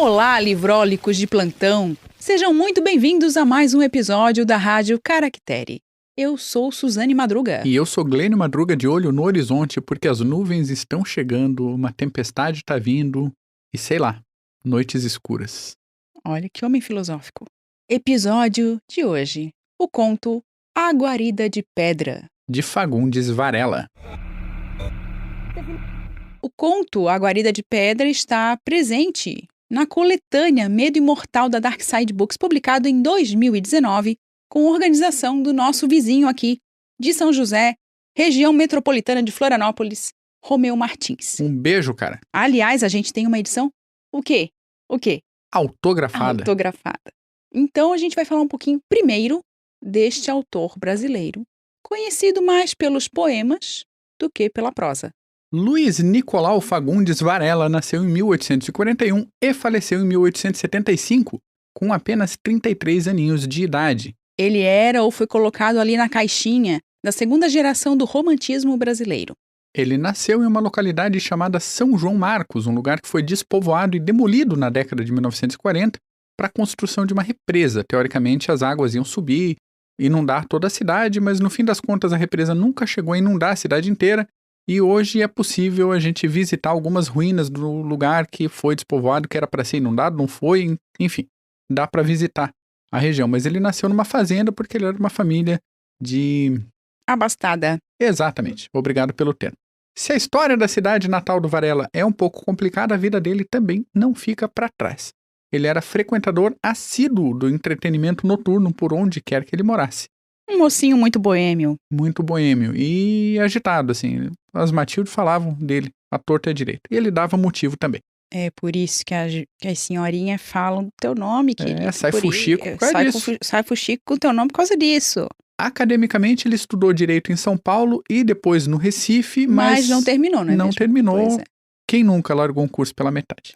Olá, livrólicos de plantão! Sejam muito bem-vindos a mais um episódio da Rádio Caractere. Eu sou Suzane Madruga. E eu sou Glênio Madruga, de olho no horizonte, porque as nuvens estão chegando, uma tempestade está vindo e, sei lá, noites escuras. Olha que homem filosófico. Episódio de hoje. O conto A Guarida de Pedra, de Fagundes Varela. O conto A Guarida de Pedra está presente na coletânea Medo Imortal da Dark Side Books, publicado em 2019, com organização do nosso vizinho aqui, de São José, região metropolitana de Florianópolis, Romeu Martins. Um beijo, cara. Aliás, a gente tem uma edição, o quê? Autografada. Então, a gente vai falar um pouquinho primeiro deste autor brasileiro, conhecido mais pelos poemas do que pela prosa. Luiz Nicolau Fagundes Varela nasceu em 1841 e faleceu em 1875, com apenas 33 aninhos de idade. Ele era ou foi colocado ali na caixinha da segunda geração do romantismo brasileiro. Ele nasceu em uma localidade chamada São João Marcos, um lugar que foi despovoado e demolido na década de 1940 para a construção de uma represa. Teoricamente, as águas iam subir, inundar toda a cidade, mas no fim das contas a represa nunca chegou a inundar a cidade inteira. E hoje é possível a gente visitar algumas ruínas do lugar que foi despovoado, que era para ser inundado, não foi, enfim, dá para visitar a região. Mas ele nasceu numa fazenda porque ele era de uma família de... abastada. Exatamente, obrigado pelo termo. Se a história da cidade natal do Varela é um pouco complicada, a vida dele também não fica para trás. Ele era frequentador assíduo do entretenimento noturno por onde quer que ele morasse. Um mocinho muito boêmio. Muito boêmio e agitado, assim. As Matilde falavam dele, à torta e à direita. E ele dava motivo também. É por isso que as senhorinhas falam teu nome, querido. Sai fuxico por causa disso. Sai fuxico com teu nome por causa disso. Academicamente, ele estudou Direito em São Paulo e depois no Recife, mas não terminou, não é Não mesmo? terminou. Quem nunca largou um curso pela metade?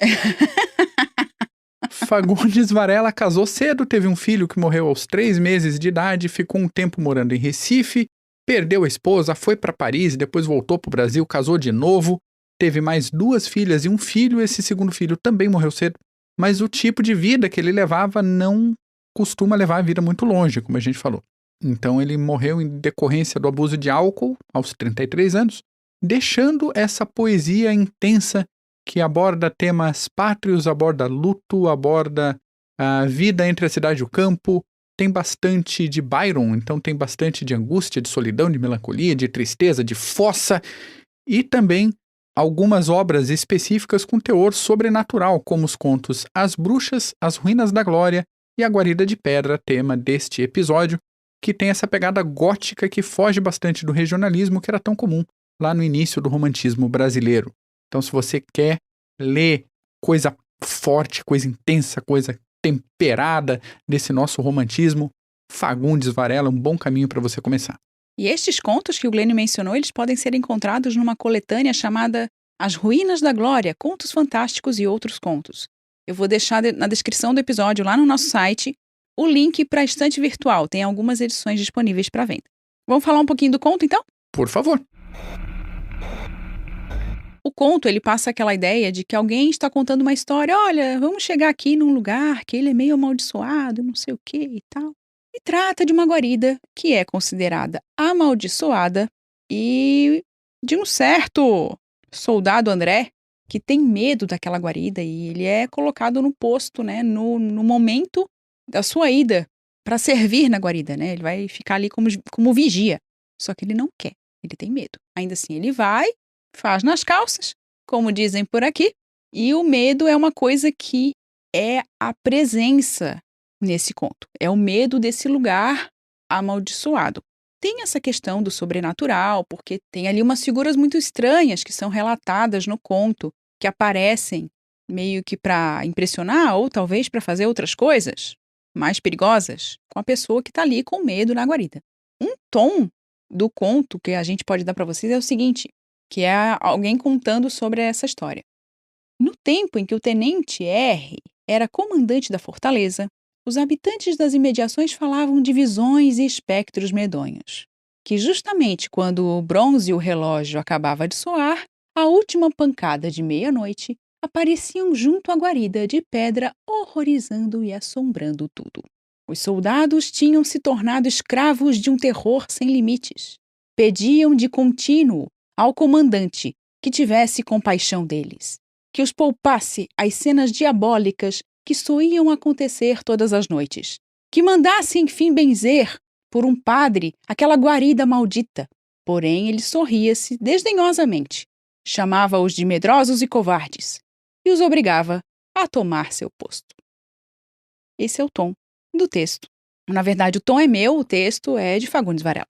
Fagundes Varela casou cedo, teve um filho que morreu aos 3 meses de idade, ficou um tempo morando em Recife, perdeu a esposa, foi para Paris, depois voltou para o Brasil, casou de novo, teve mais 2 filhas e um filho, esse segundo filho também morreu cedo, mas o tipo de vida que ele levava não costuma levar a vida muito longe, como a gente falou. Então ele morreu em decorrência do abuso de álcool aos 33 anos, deixando essa poesia intensa que aborda temas pátrios, aborda luto, aborda a vida entre a cidade e o campo. Tem bastante de Byron, então tem bastante de angústia, de solidão, de melancolia, de tristeza, de fossa. E também algumas obras específicas com teor sobrenatural, como os contos As Bruxas, As Ruínas da Glória e A Guarida de Pedra, tema deste episódio, que tem essa pegada gótica que foge bastante do regionalismo que era tão comum lá no início do romantismo brasileiro. Então, se você quer ler coisa forte, coisa intensa, coisa temperada desse nosso romantismo, Fagundes Varela é um bom caminho para você começar. E estes contos que o Glênio mencionou, eles podem ser encontrados numa coletânea chamada As Ruínas da Glória, Contos Fantásticos e Outros Contos. Eu vou deixar na descrição do episódio, lá no nosso site, o link para a estante virtual. Tem algumas edições disponíveis para venda. Vamos falar um pouquinho do conto, então? Por favor. O conto, ele passa aquela ideia de que alguém está contando uma história. Olha, vamos chegar aqui num lugar que ele é meio amaldiçoado, não sei o que e tal. E trata de uma guarida que é considerada amaldiçoada e de um certo soldado André que tem medo daquela guarida e ele é colocado no posto, né, no momento da sua ida para servir na guarida, né? Ele vai ficar ali como vigia. Só que ele não quer, ele tem medo. Ainda assim, ele vai, faz nas calças, como dizem por aqui, e o medo é uma coisa que é a presença nesse conto. É o medo desse lugar amaldiçoado. Tem essa questão do sobrenatural, porque tem ali umas figuras muito estranhas que são relatadas no conto, que aparecem meio que para impressionar ou talvez para fazer outras coisas mais perigosas com a pessoa que está ali com medo na guarida. Um tom do conto que a gente pode dar para vocês é o seguinte, que é alguém contando sobre essa história. No tempo em que o tenente R era comandante da fortaleza, os habitantes das imediações falavam de visões e espectros medonhos, que justamente quando o bronze e o relógio acabava de soar, a última pancada de meia-noite, apareciam junto à guarida de pedra, horrorizando e assombrando tudo. Os soldados tinham se tornado escravos de um terror sem limites. Pediam de contínuo ao comandante que tivesse compaixão deles, que os poupasse as cenas diabólicas que só iam acontecer todas as noites, que mandasse enfim benzer por um padre aquela guarida maldita. Porém, ele sorria-se desdenhosamente, chamava-os de medrosos e covardes e os obrigava a tomar seu posto. Esse é o tom do texto. Na verdade, o tom é meu, o texto é de Fagundes Varela.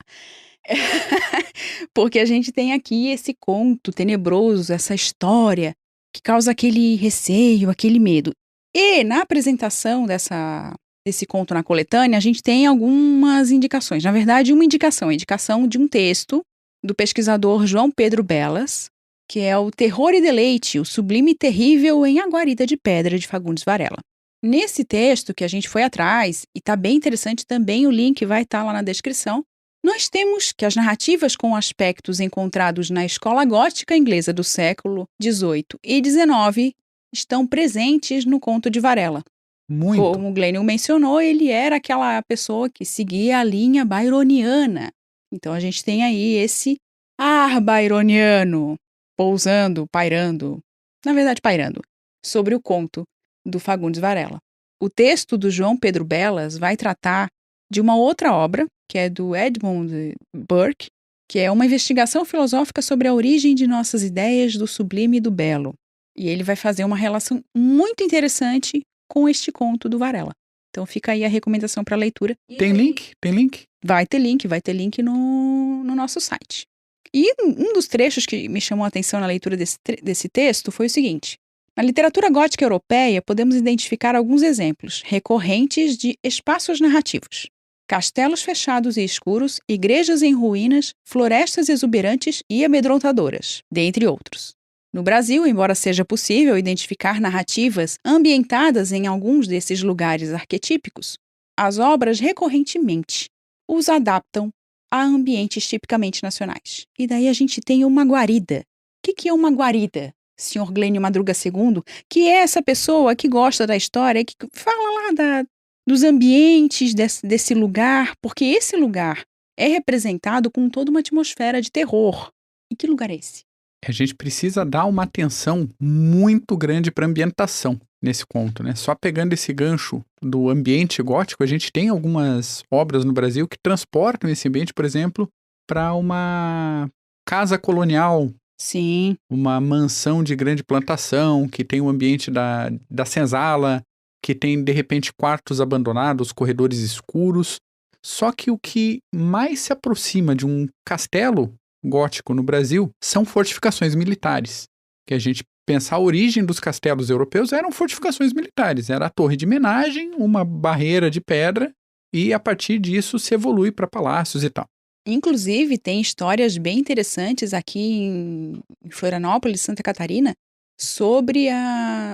Porque a gente tem aqui esse conto tenebroso, essa história que causa aquele receio, aquele medo. E na apresentação desse conto na coletânea, a gente tem algumas indicações. Na verdade, uma indicação, a indicação de um texto do pesquisador João Pedro Belas, que é o Terror e Deleite, o Sublime e Terrível em A Guarida de Pedra, de Fagundes Varela. Nesse texto que a gente foi atrás, e está bem interessante também, o link vai estar lá na descrição, nós temos que as narrativas com aspectos encontrados na escola gótica inglesa do século XVIII e XIX estão presentes no conto de Varela. Muito. Como o Glênio mencionou, ele era aquela pessoa que seguia a linha byroniana. Então a gente tem aí esse ar byroniano pousando, pairando, na verdade pairando, sobre o conto do Fagundes Varela. O texto do João Pedro Belas vai tratar de uma outra obra, que é do Edmund Burke, que é uma investigação filosófica sobre a origem de nossas ideias do sublime e do belo. E ele vai fazer uma relação muito interessante com este conto do Varela. Então fica aí a recomendação para leitura. Tem link? Tem link? Vai ter link no nosso site. E um dos trechos que me chamou a atenção na leitura desse texto foi o seguinte. Na literatura gótica europeia, podemos identificar alguns exemplos recorrentes de espaços narrativos. Castelos fechados e escuros, igrejas em ruínas, florestas exuberantes e amedrontadoras, dentre outros. No Brasil, embora seja possível identificar narrativas ambientadas em alguns desses lugares arquetípicos, as obras recorrentemente os adaptam a ambientes tipicamente nacionais. E daí a gente tem uma guarida. O que é uma guarida, Sr. Glênio Madruga II? Que é essa pessoa que gosta da história, que fala lá dos ambientes desse lugar, porque esse lugar é representado com toda uma atmosfera de terror. E que lugar é esse? A gente precisa dar uma atenção muito grande para a ambientação nesse conto, né? Só pegando esse gancho do ambiente gótico, a gente tem algumas obras no Brasil que transportam esse ambiente, por exemplo, para uma casa colonial. Sim. Uma mansão de grande plantação, que tem o ambiente da senzala, que tem, de repente, quartos abandonados, corredores escuros. Só que o que mais se aproxima de um castelo gótico no Brasil são fortificações militares. Que a gente pensar a origem dos castelos europeus eram fortificações militares. Era a torre de menagem, uma barreira de pedra, e a partir disso se evolui para palácios e tal. Inclusive, tem histórias bem interessantes aqui em Florianópolis, Santa Catarina, sobre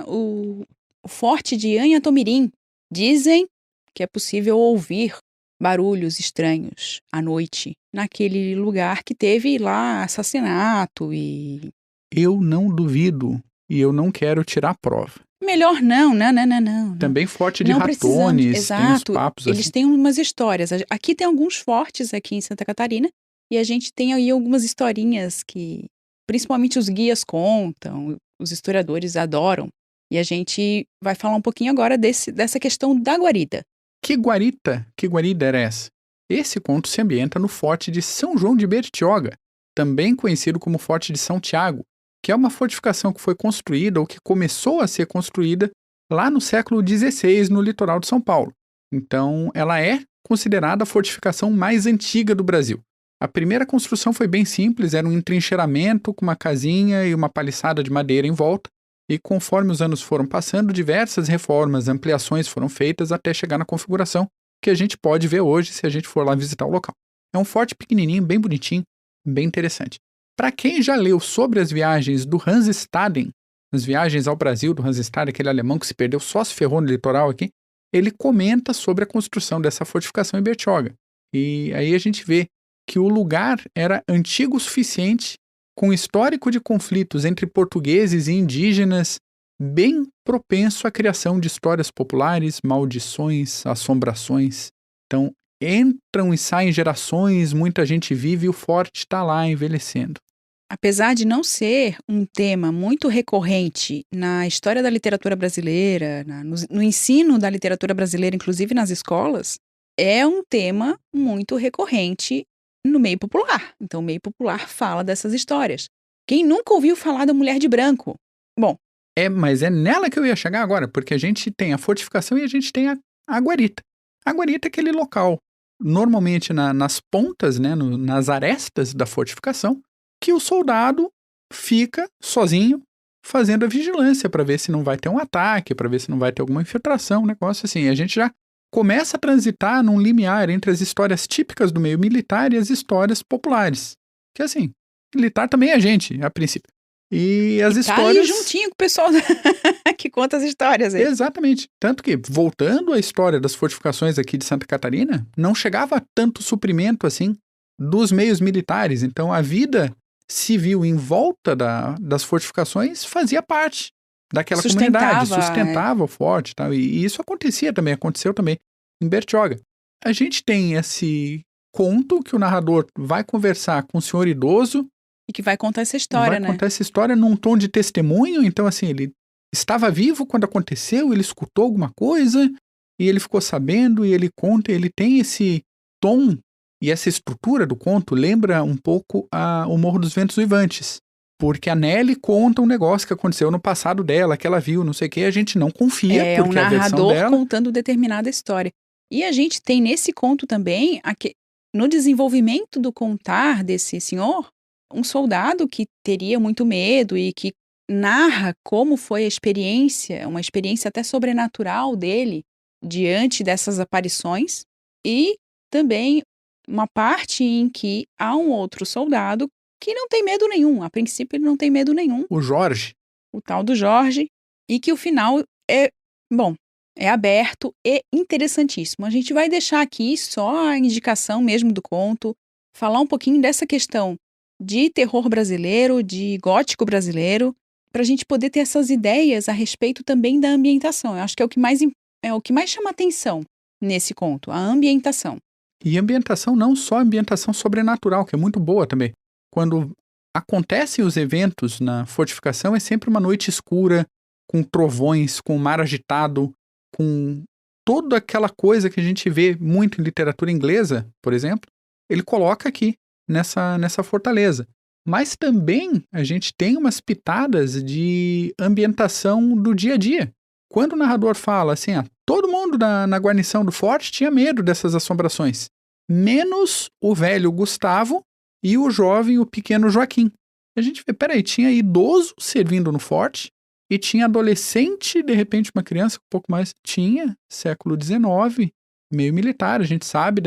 o forte de Anhatomirim. Dizem que é possível ouvir barulhos estranhos à noite, naquele lugar que teve lá assassinato e... Eu não duvido e eu não quero tirar a prova. Melhor não. Também forte de não ratones, exato, tem uns papos eles assim. têm umas histórias. Aqui tem alguns fortes aqui em Santa Catarina e a gente tem aí algumas historinhas que principalmente os guias contam, os historiadores adoram. E a gente vai falar um pouquinho agora dessa questão da guarida. Que guarida era essa? Esse conto se ambienta no forte de São João de Bertioga, também conhecido como Forte de São Tiago, que é uma fortificação que foi construída ou que começou a ser construída lá no século XVI, no litoral de São Paulo. Então, ela é considerada a fortificação mais antiga do Brasil. A primeira construção foi bem simples, era um entrincheiramento com uma casinha e uma paliçada de madeira em volta, e conforme os anos foram passando, diversas reformas, ampliações foram feitas até chegar na configuração que a gente pode ver hoje se a gente for lá visitar o local. É um forte pequenininho, bem bonitinho, bem interessante. Para quem já leu sobre as viagens do Hans Staden, as viagens ao Brasil do Hans Staden, aquele alemão que se perdeu, só se ferrou no litoral aqui, ele comenta sobre a construção dessa fortificação em Bertioga. E aí a gente vê que o lugar era antigo o suficiente, com histórico de conflitos entre portugueses e indígenas bem propenso à criação de histórias populares, maldições, assombrações. Então, entram e saem gerações, muita gente vive e o forte está lá envelhecendo. Apesar de não ser um tema muito recorrente na história da literatura brasileira, no ensino da literatura brasileira, inclusive nas escolas, é um tema muito recorrente no meio popular. Então, o meio popular fala dessas histórias. Quem nunca ouviu falar da mulher de branco? Bom, Mas é nela que eu ia chegar agora, porque a gente tem a fortificação e a gente tem a guarita. A guarita é aquele local, normalmente nas pontas, né, nas arestas da fortificação, que o soldado fica sozinho fazendo a vigilância para ver se não vai ter um ataque, para ver se não vai ter alguma infiltração, um negócio assim. A gente já começa a transitar num limiar entre as histórias típicas do meio militar e as histórias populares. Que assim, militar também é gente, a princípio. E as tá ali histórias... juntinho com o pessoal que conta as histórias aí. Exatamente. Tanto que, voltando à história das fortificações aqui de Santa Catarina, não chegava tanto suprimento assim dos meios militares. Então, a vida civil em volta das fortificações fazia parte daquela comunidade, sustentava o forte. Tal, e isso aconteceu também em Bertioga. A gente tem esse conto que o narrador vai conversar com o senhor idoso. E que vai contar essa história, né? Vai contar essa história num tom de testemunho. Então, assim, ele estava vivo quando aconteceu, ele escutou alguma coisa e ele ficou sabendo e ele conta, ele tem esse tom e essa estrutura do conto lembra um pouco o Morro dos Ventos Uivantes, porque a Nelly conta um negócio que aconteceu no passado dela, que ela viu, não sei o que, a gente não confia, porque um a versão narrador dela... contando determinada história. E a gente tem nesse conto também, no desenvolvimento do contar desse senhor, um soldado que teria muito medo e que narra como foi a experiência, uma experiência até sobrenatural dele diante dessas aparições, e também uma parte em que há um outro soldado que não tem medo nenhum, a princípio ele não tem medo nenhum. O Jorge. O tal do Jorge, e que o final é aberto e interessantíssimo. A gente vai deixar aqui só a indicação mesmo do conto, falar um pouquinho dessa questão de terror brasileiro, de gótico brasileiro, para a gente poder ter essas ideias a respeito também da ambientação. Eu acho que é o que mais chama atenção nesse conto, a ambientação. E ambientação não só ambientação sobrenatural, que é muito boa também. Quando acontecem os eventos na fortificação, é sempre uma noite escura, com trovões, com mar agitado, com toda aquela coisa que a gente vê muito em literatura inglesa, por exemplo, ele coloca aqui nessa fortaleza. Mas também a gente tem umas pitadas de ambientação do dia a dia. Quando o narrador fala assim, todo mundo na guarnição do forte tinha medo dessas assombrações, menos o velho Gustavo e o jovem, o pequeno Joaquim. A gente vê, peraí, tinha idoso servindo no forte e tinha adolescente, de repente uma criança um pouco mais, tinha, século XIX, meio militar, a gente sabe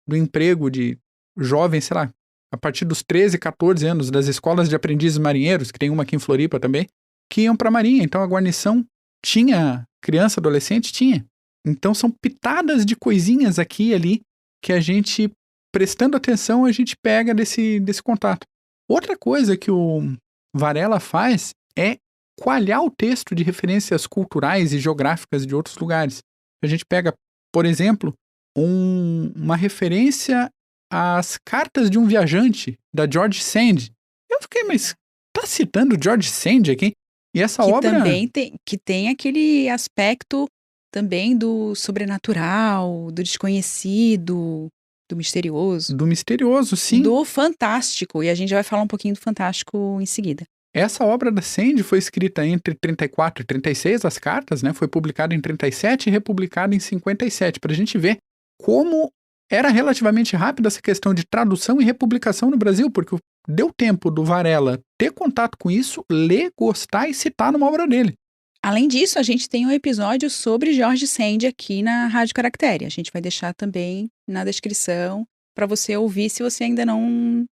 do emprego de jovens, sei lá, a partir dos 13, 14 anos, das escolas de aprendizes marinheiros, que tem uma aqui em Floripa também, que iam para a marinha. Então a guarnição tinha criança, adolescente? Tinha. Então são pitadas de coisinhas aqui e ali que a gente, prestando atenção, a gente pega desse contato. Outra coisa que o Varela faz é coalhar o texto de referências culturais e geográficas de outros lugares. A gente pega, por exemplo, uma referência às cartas de um viajante, da George Sand. Eu fiquei, mas tá citando George Sand aqui? E essa obra... também tem aquele aspecto também do sobrenatural, do desconhecido, do misterioso. Do misterioso, sim. Do fantástico, e a gente vai falar um pouquinho do fantástico em seguida. Essa obra da Sand foi escrita entre 34 e 36, as cartas, né? Foi publicada em 37 e republicada em 57, para a gente ver como era relativamente rápida essa questão de tradução e republicação no Brasil, porque deu tempo do Varela ter contato com isso, ler, gostar e citar numa obra dele. Além disso, a gente tem um episódio sobre George Sand aqui na Rádio Caractere. A gente vai deixar também na descrição para você ouvir se você ainda não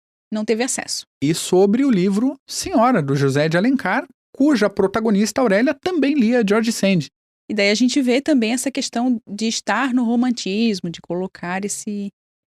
teve acesso. E sobre o livro Senhora, do José de Alencar, cuja protagonista Aurélia também lia George Sand. E daí a gente vê também essa questão de estar no romantismo, de colocar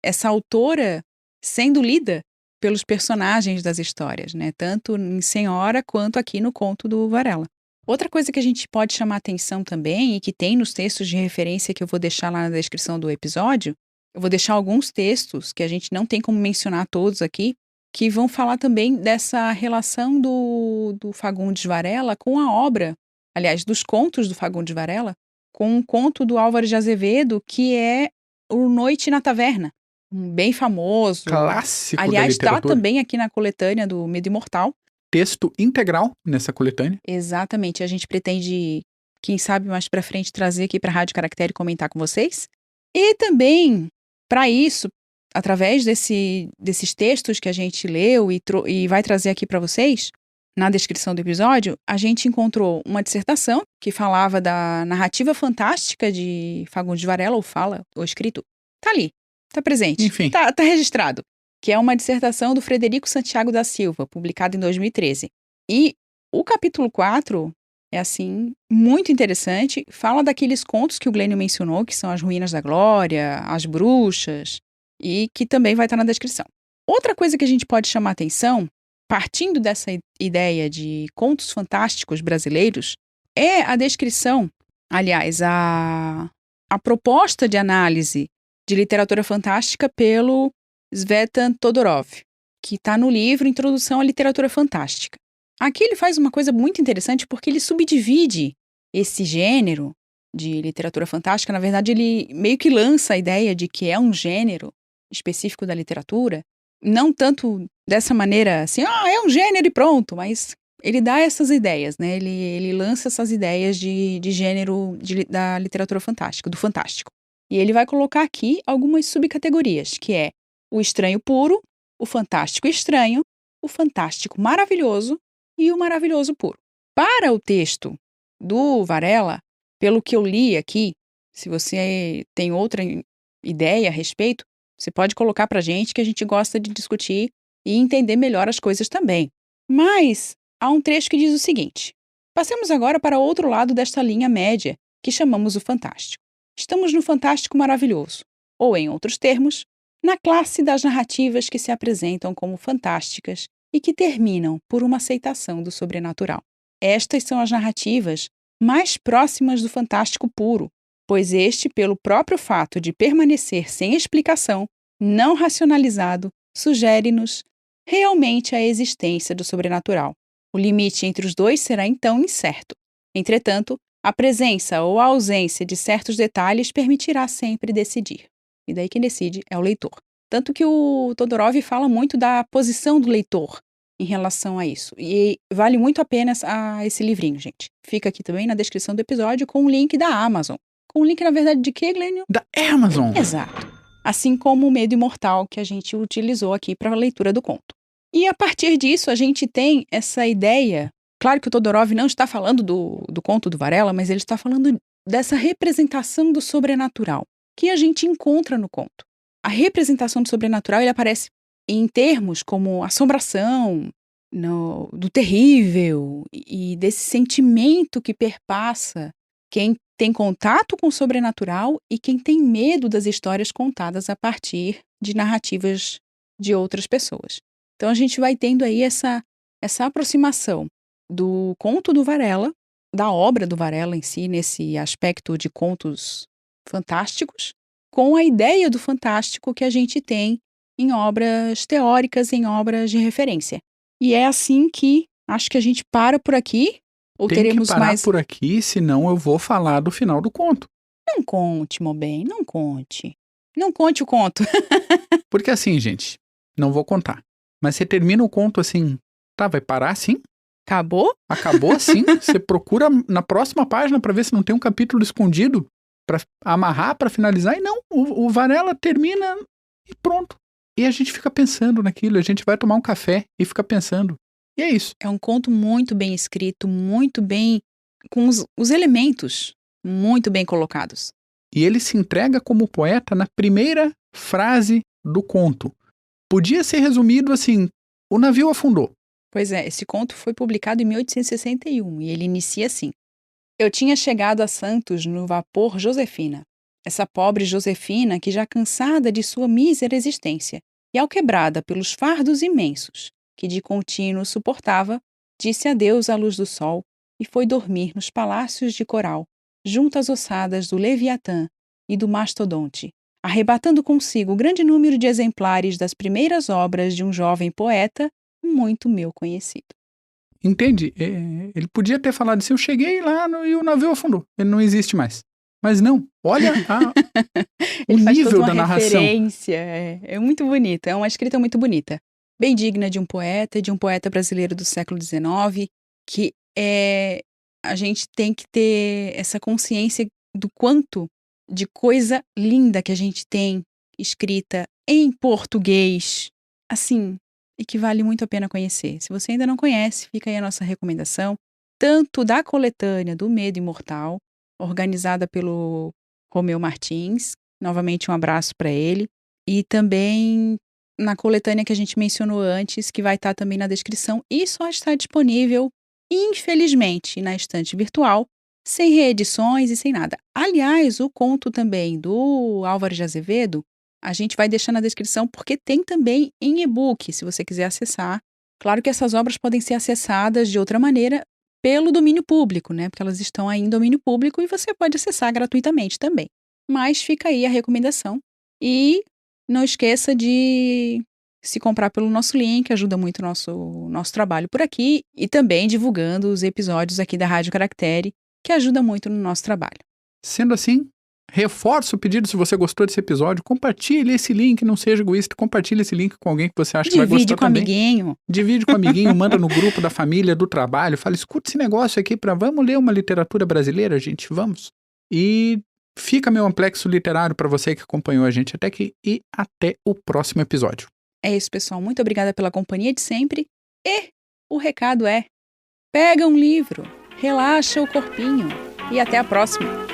essa autora sendo lida pelos personagens das histórias, né? Tanto em Senhora quanto aqui no conto do Varela. Outra coisa que a gente pode chamar atenção também, e que tem nos textos de referência que eu vou deixar lá na descrição do episódio, eu vou deixar alguns textos, que a gente não tem como mencionar todos aqui, que vão falar também dessa relação do Fagundes Varela com a obra, aliás, dos contos do Fagundes Varela, com um conto do Álvares de Azevedo, que é O Noite na Taverna, bem famoso. Clássico da Aliás, está literatura. também aqui na coletânea do Medo Imortal. Texto integral nessa coletânea. Exatamente. A gente pretende, quem sabe mais pra frente, trazer aqui pra Rádio Caractere e comentar com vocês. E também, para isso, através desses textos que a gente leu e vai trazer aqui para vocês, na descrição do episódio, a gente encontrou uma dissertação que falava da narrativa fantástica de Fagundes Varela, ou escrito, tá ali, tá presente, Enfim. tá registrado, que é uma dissertação do Frederico Santiago da Silva, publicada em 2013. E o capítulo 4 é, assim, muito interessante, fala daqueles contos que o Glênio mencionou, que são As Ruínas da Glória, As Bruxas, e que também vai estar na descrição. Outra coisa que a gente pode chamar atenção, partindo dessa ideia de contos fantásticos brasileiros, é a descrição, aliás, a proposta de análise de literatura fantástica pelo Svetan Todorov, que está no livro Introdução à Literatura Fantástica. Aqui ele faz uma coisa muito interessante porque ele subdivide esse gênero de literatura fantástica. Na verdade, ele meio que lança a ideia de que é um gênero específico da literatura, não tanto dessa maneira assim, é um gênero e pronto, mas ele dá essas ideias, né? Ele lança essas ideias de gênero da literatura fantástica, do fantástico. E ele vai colocar aqui algumas subcategorias, que é o estranho puro, o fantástico estranho, o fantástico maravilhoso e o maravilhoso puro. Para o texto do Varela, pelo que eu li aqui, se você tem outra ideia a respeito, você pode colocar pra gente, que a gente gosta de discutir e entender melhor as coisas também. Mas há um trecho que diz o seguinte: passemos agora para o outro lado desta linha média, que chamamos o fantástico. Estamos no fantástico maravilhoso, ou em outros termos, na classe das narrativas que se apresentam como fantásticas e que terminam por uma aceitação do sobrenatural. Estas são as narrativas mais próximas do fantástico puro, pois este, pelo próprio fato de permanecer sem explicação, não racionalizado, sugere-nos realmente a existência do sobrenatural. O limite entre os dois será então incerto. Entretanto, a presença ou a ausência de certos detalhes permitirá sempre decidir. E daí quem decide é o leitor. Tanto que o Todorov fala muito da posição do leitor em relação a isso. E vale muito a pena esse livrinho, gente. Fica aqui também na descrição do episódio com o link da Amazon. Com o link, na verdade, de quê, Glênio? Da Amazon! Exato. Assim como o Medo Imortal, que a gente utilizou aqui para a leitura do conto. E a partir disso, a gente tem essa ideia. Claro que o Todorov não está falando do conto do Varela, mas ele está falando dessa representação do sobrenatural que a gente encontra no conto. A representação do sobrenatural, ele aparece em termos como assombração, do terrível e desse sentimento que perpassa quem tem contato com o sobrenatural e quem tem medo das histórias contadas a partir de narrativas de outras pessoas. Então a gente vai tendo aí essa aproximação do conto do Varela, da obra do Varela em si, nesse aspecto de contos fantásticos, com a ideia do fantástico que a gente tem em obras teóricas, em obras de referência. E é assim que acho que a gente para por aqui. Ou Tem teremos que parar mais. por aqui, senão eu vou falar do final do conto. Não conte, meu bem, não conte. Não conte o conto. Porque assim, gente, não vou contar. Mas você termina o conto assim, tá, vai parar assim? Acabou? Acabou assim? Você procura na próxima página pra ver se não tem um capítulo escondido pra amarrar, pra finalizar. E não, o Varela termina e pronto. E a gente fica pensando naquilo, a gente vai tomar um café e fica pensando. E é isso. É um conto muito bem escrito, muito bem, com os elementos muito bem colocados. E ele se entrega como poeta na primeira frase do conto. Podia ser resumido assim, o navio afundou. Pois é, esse conto foi publicado em 1861 e ele inicia assim: eu tinha chegado a Santos no vapor Josefina. Essa pobre Josefina que já cansada de sua mísera existência e alquebrada pelos fardos imensos que de contínuo suportava, disse adeus à luz do sol e foi dormir nos palácios de coral, junto às ossadas do Leviatã e do Mastodonte, arrebatando consigo grande número de exemplares das primeiras obras de um jovem poeta muito meu conhecido. Entende? Ele podia ter falado assim, eu cheguei lá e o navio afundou. Ele não existe mais. Mas não, olha o Ele faz toda nível uma da narração. referência, é muito bonita, é uma escrita muito bonita. Bem digna de um poeta brasileiro do século XIX, que a gente tem que ter essa consciência do quanto de coisa linda que a gente tem escrita em português, assim, e que vale muito a pena conhecer. Se você ainda não conhece, fica aí a nossa recomendação, tanto da coletânea do Medo Imortal, organizada pelo Romeu Martins, novamente um abraço para ele, e também na coletânea que a gente mencionou antes, que vai estar também na descrição e só está disponível, infelizmente, na estante virtual, sem reedições e sem nada. Aliás, o conto também do Álvares de Azevedo, a gente vai deixar na descrição porque tem também em e-book, se você quiser acessar. Claro que essas obras podem ser acessadas de outra maneira pelo domínio público, né? Porque elas estão aí em domínio público e você pode acessar gratuitamente também. Mas fica aí a recomendação. E não esqueça de se comprar pelo nosso link, ajuda muito o nosso trabalho por aqui e também divulgando os episódios aqui da Rádio Caractere, que ajuda muito no nosso trabalho. Sendo assim, reforço o pedido, se você gostou desse episódio, compartilhe esse link, não seja egoísta, compartilhe esse link com alguém que você acha que vai gostar também. Divide com amiguinho. Divide com amiguinho, manda no grupo da família, do trabalho, fala, escuta esse negócio aqui vamos ler uma literatura brasileira, gente, vamos. E fica meu amplexo literário para você que acompanhou a gente até aqui e até o próximo episódio. É isso, pessoal. Muito obrigada pela companhia de sempre. E o recado é: pega um livro, relaxa o corpinho e até a próxima.